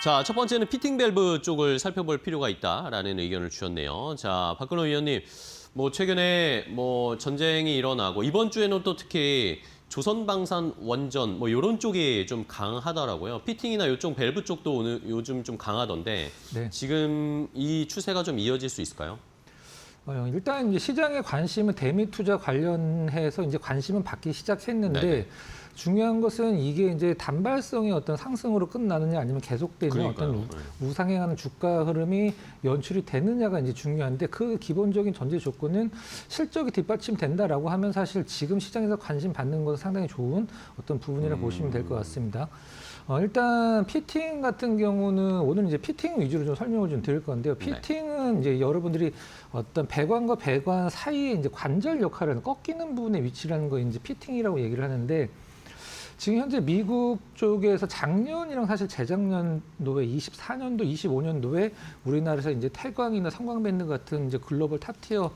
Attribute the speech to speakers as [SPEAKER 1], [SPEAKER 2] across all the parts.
[SPEAKER 1] 자, 첫 번째는 피팅 밸브 쪽을 살펴볼 필요가 있다라는 의견을 주셨네요. 자, 박근호 위원님, 뭐 최근에 뭐 전쟁이 일어나고 이번 주에는 또 특히 조선방산 원전 뭐 이런 쪽이 좀 강하더라고요. 피팅이나 이쪽 밸브 쪽도 오늘 요즘 좀 강하던데
[SPEAKER 2] 네.
[SPEAKER 1] 지금 이 추세가 좀 이어질 수 있을까요?
[SPEAKER 2] 일단 이제 시장의 관심은 대미 투자 관련해서 이제 관심은 받기 시작했는데
[SPEAKER 1] 네네.
[SPEAKER 2] 중요한 것은 이게 이제 단발성의 어떤 상승으로 끝나느냐 아니면 계속되는
[SPEAKER 1] 그러니까요.
[SPEAKER 2] 어떤
[SPEAKER 1] 네.
[SPEAKER 2] 우상향하는 주가 흐름이 연출이 되느냐가 이제 중요한데 그 기본적인 전제 조건은 실적이 뒷받침된다라고 하면 사실 지금 시장에서 관심 받는 것은 상당히 좋은 어떤 부분이라고 보시면 될 것 같습니다. 일단 피팅 같은 경우는 오늘 이제 피팅 위주로 좀 설명을 좀 드릴 건데요. 피팅은 이제 여러분들이 어떤 배관과 배관 사이에 이제 관절 역할을 하는 꺾이는 부분의 위치라는 거 이제 피팅이라고 얘기를 하는데 지금 현재 미국 쪽에서 작년이랑 사실 재작년도에 24년도, 25년도에 우리나라에서 이제 태광이나 성광밴드 같은 이제 글로벌 탑티어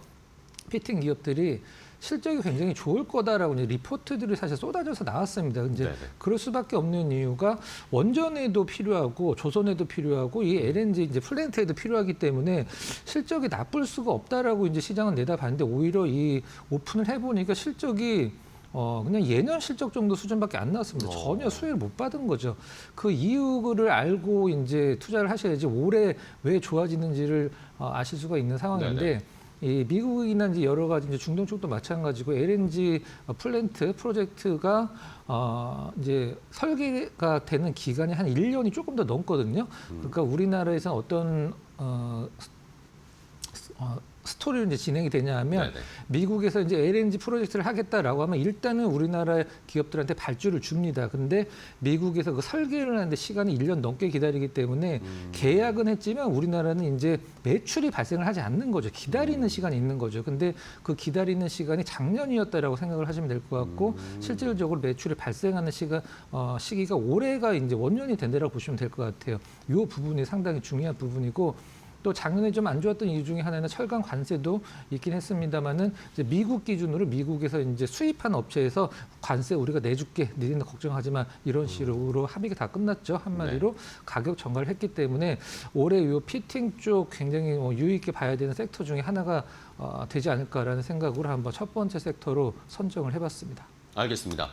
[SPEAKER 2] 피팅 기업들이 실적이 굉장히 좋을 거다라고 이제 리포트들이 사실 쏟아져서 나왔습니다. 이제
[SPEAKER 1] 네네.
[SPEAKER 2] 그럴 수밖에 없는 이유가 원전에도 필요하고 조선에도 필요하고 이 LNG 이제 플랜트에도 필요하기 때문에 실적이 나쁠 수가 없다라고 이제 시장은 내다봤는데 오히려 이 오픈을 해보니까 실적이 그냥 예년 실적 정도 수준밖에 안 나왔습니다. 전혀 수혜를 못 받은 거죠. 그 이유를 알고 이제 투자를 하셔야지 올해 왜 좋아지는지를 아실 수가 있는 상황인데
[SPEAKER 1] 네네.
[SPEAKER 2] 이 미국이나 이제 여러 가지 이제 중동 쪽도 마찬가지고 LNG 플랜트 프로젝트가 이제 설계가 되는 기간이 한 1년이 조금 더 넘거든요. 그러니까 우리나라에서 어떤 스토리로 이제 진행이 되냐 하면
[SPEAKER 1] 네네.
[SPEAKER 2] 미국에서 이제 LNG 프로젝트를 하겠다라고 하면 일단은 우리나라 기업들한테 발주를 줍니다. 근데 미국에서 그 설계를 하는데 시간이 1년 넘게 기다리기 때문에 계약은 했지만 우리나라는 이제 매출이 발생을 하지 않는 거죠. 기다리는 시간이 있는 거죠. 근데 그 기다리는 시간이 작년이었다라고 생각을 하시면 될 것 같고 실질적으로 매출이 발생하는 시기가 올해가 이제 원년이 된다라고 보시면 될 것 같아요. 이 부분이 상당히 중요한 부분이고 또 작년에 좀 안 좋았던 이유 중에 하나는 철강 관세도 있긴 했습니다만은 이제 미국 기준으로 미국에서 이제 수입한 업체에서 관세 우리가 내줄게, 니네는 걱정하지 마 이런 식으로 합의가 다 끝났죠. 한마디로 가격 전가를 했기 때문에 올해 이 피팅 쪽 굉장히 유의 있게 봐야 되는 섹터 중에 하나가 되지 않을까라는 생각으로 한번 첫 번째 섹터로 선정을 해봤습니다.
[SPEAKER 1] 알겠습니다.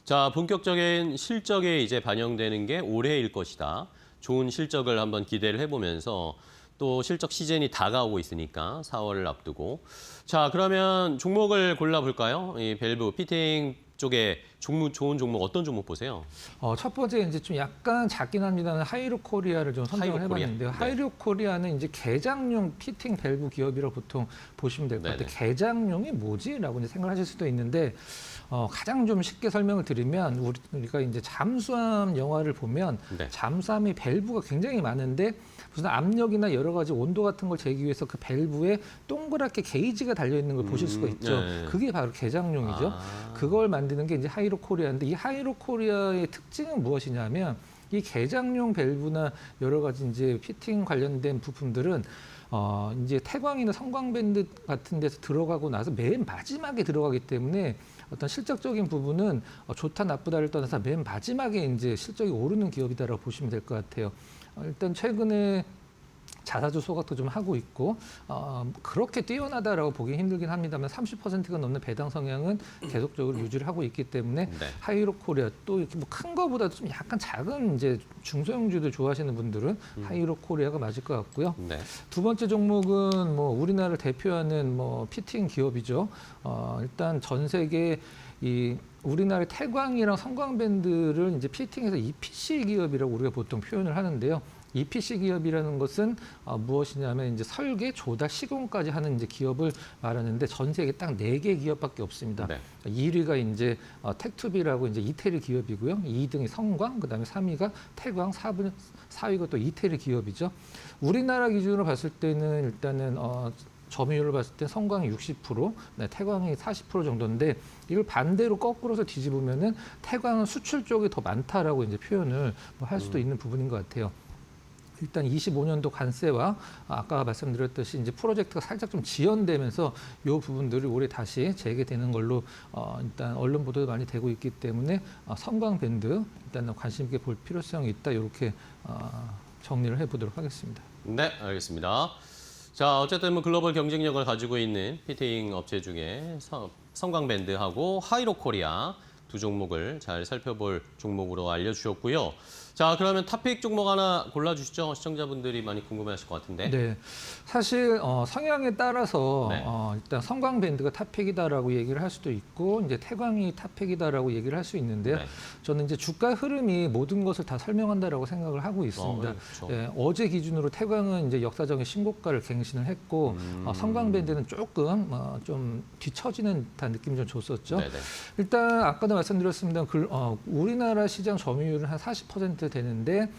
[SPEAKER 1] 자, 본격적인 실적에 이제 반영되는 게 올해일 것이다. 좋은 실적을 한번 기대를 해보면서 또 실적 시즌이 다가오고 있으니까 4월을 앞두고. 자, 그러면 종목을 골라볼까요? 이 밸브 피팅 쪽에 좋은 종목 어떤 종목 보세요?
[SPEAKER 2] 첫 번째 이제 좀 약간 작긴 합니다만 하이로 코리아를 좀 선정을
[SPEAKER 1] 하이로 코리아.
[SPEAKER 2] 해봤는데요.
[SPEAKER 1] 네.
[SPEAKER 2] 하이로 코리아는 이제 개장용 피팅 밸브 기업이라고 보통 보시면 될 것 같아요. 개장용이 뭐지?라고 이제 생각하실 수도 있는데 가장 좀 쉽게 설명을 드리면 우리가 이제 잠수함 영화를 보면 잠수함의 밸브가 굉장히 많은데 무슨 압력이나 여러 가지 온도 같은 걸 재기 위해서 그 밸브에 동그랗게 게이지가 달려 있는 걸 보실 수가 있죠. 그게 바로 개장용이죠. 그걸 만드는 게 이제 하이로 코리아인데 이 하이로 코리아의 특징은 무엇이냐면 이 개장용 밸브나 여러 가지 이제 피팅 관련된 부품들은 이제 태광이나 성광밴드 같은 데서 들어가고 나서 맨 마지막에 들어가기 때문에 어떤 실적적인 부분은 좋다 나쁘다를 떠나서 맨 마지막에 이제 실적이 오르는 기업이다라고 보시면 될 것 같아요. 일단 최근에 자사주 소각도 좀 하고 있고 그렇게 뛰어나다라고 보기 힘들긴 합니다만 30%가 넘는 배당 성향은 계속적으로 유지를 하고 있기 때문에 하이로 코리아 또 이렇게 뭐 큰 거보다도 좀 약간 작은 이제 중소형주들 좋아하시는 분들은 하이로 코리아가 맞을 것 같고요. 두 번째 종목은 뭐 우리나라를 대표하는 뭐 피팅 기업이죠. 일단 전 세계 이 우리나라의 태광이랑 성광밴드를 이제 피팅해서 EPC 기업이라고 우리가 보통 표현을 하는데요. EPC 기업이라는 것은 무엇이냐면 이제 설계, 조달, 시공까지 하는 이제 기업을 말하는데 전 세계 딱 4개 기업밖에 없습니다. 1위가 이제 텍투비라고 이제 이태리 기업이고요. 2등이 성광, 그다음에 3위가 태광, 4위가 또 이태리 기업이죠. 우리나라 기준으로 봤을 때는 일단은 점유율을 봤을 때 성광이 60%, 태광이 40% 정도인데 이걸 반대로 거꾸로서 뒤집으면은 태광은 수출 쪽이 더 많다라고 이제 표현을 할 수도 있는 부분인 것 같아요. 일단 25년도 관세와 아까 말씀드렸듯이 이제 프로젝트가 살짝 좀 지연되면서 이 부분들이 올해 다시 재개되는 걸로 일단 언론 보도도 많이 되고 있기 때문에 성광밴드 일단 관심 있게 볼 필요성이 있다 이렇게 정리를 해보도록 하겠습니다.
[SPEAKER 1] 네, 알겠습니다. 자, 어쨌든 뭐 글로벌 경쟁력을 가지고 있는 피팅 업체 중에 성광밴드하고 하이로코리아 두 종목을 잘 살펴볼 종목으로 알려주셨고요. 자, 그러면 탑픽 종목 하나 골라주시죠. 시청자분들이 많이 궁금해하실 것 같은데.
[SPEAKER 2] 네, 사실 성향에 따라서
[SPEAKER 1] 네.
[SPEAKER 2] 일단 성광밴드가 탑픽이다라고 얘기를 할 수도 있고 이제 태광이 탑픽이다라고 얘기를 할 수 있는데요.
[SPEAKER 1] 네.
[SPEAKER 2] 저는 이제 주가 흐름이 모든 것을 다 설명한다라고 생각을 하고 있습니다.
[SPEAKER 1] 그렇죠.
[SPEAKER 2] 예, 어제 기준으로 태광은 이제 역사적인 신고가를 갱신을 했고 성광밴드는 조금 좀 뒤처지는 듯한 느낌이 좀 줬었죠.
[SPEAKER 1] 네네.
[SPEAKER 2] 일단 아까도 말씀드렸습니다. 우리나라 시장 점유율은 한 40% 되는데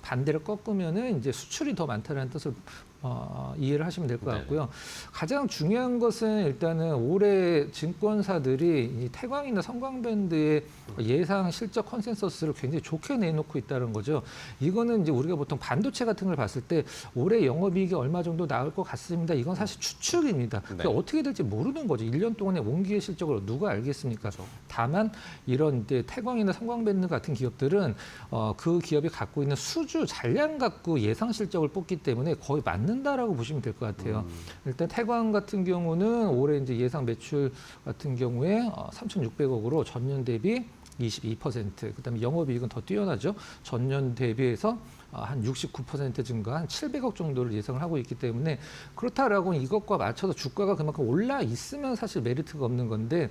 [SPEAKER 2] 반대를 꺾으면은 이제 수출이 더 많다는 뜻을 이해를 하시면 될 것 같고요. 가장 중요한 것은 일단은 올해 증권사들이 이 태광이나 성광밴드의 예상 실적 컨센서스를 굉장히 좋게 내놓고 있다는 거죠. 이거는 이제 우리가 보통 반도체 같은 걸 봤을 때 올해 영업이익이 얼마 정도 나올 것 같습니다. 이건 사실 추측입니다. 그러니까 어떻게 될지 모르는 거죠. 1년 동안의 원기의 실적을 누가 알겠습니까?
[SPEAKER 1] 그렇죠.
[SPEAKER 2] 다만 이런 이제 태광이나 성광밴드 같은 기업들은 그 기업이 갖고 있는 수주 잔량 갖고 예상 실적을 뽑기 때문에 거의 맞는다라고 보시면 될 것 같아요. 일단 태광 같은 경우는 올해 이제 예상 매출 같은 경우에 3,600억으로 전년 대비 22%, 그다음에 영업이익은 더 뛰어나죠. 전년 대비해서 한 69% 증가, 한 700억 정도를 예상을 하고 있기 때문에 그렇다라고 이것과 맞춰서 주가가 그만큼 올라 있으면 사실 메리트가 없는 건데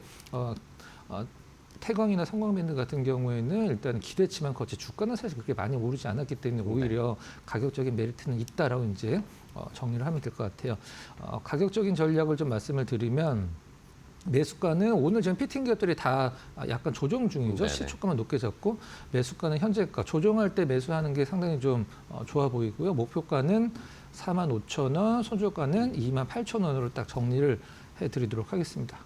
[SPEAKER 2] 태광이나 성광밴드 같은 경우에는 일단 기대치만 컸지 주가는 사실 그렇게 많이 오르지 않았기 때문에 오히려 가격적인 메리트는 있다라고 이제 정리를 하면 될 것 같아요. 가격적인 전략을 좀 말씀을 드리면 매수가는 오늘 지금 피팅 기업들이 다 약간 조정 중이죠.
[SPEAKER 1] 네네.
[SPEAKER 2] 시초가만 높게 잡고 매수가는 현재가 조정할 때 매수하는 게 상당히 좀 좋아 보이고요. 목표가는 45,000원, 손절가는 28,000원으로 딱 정리를 해드리도록 하겠습니다.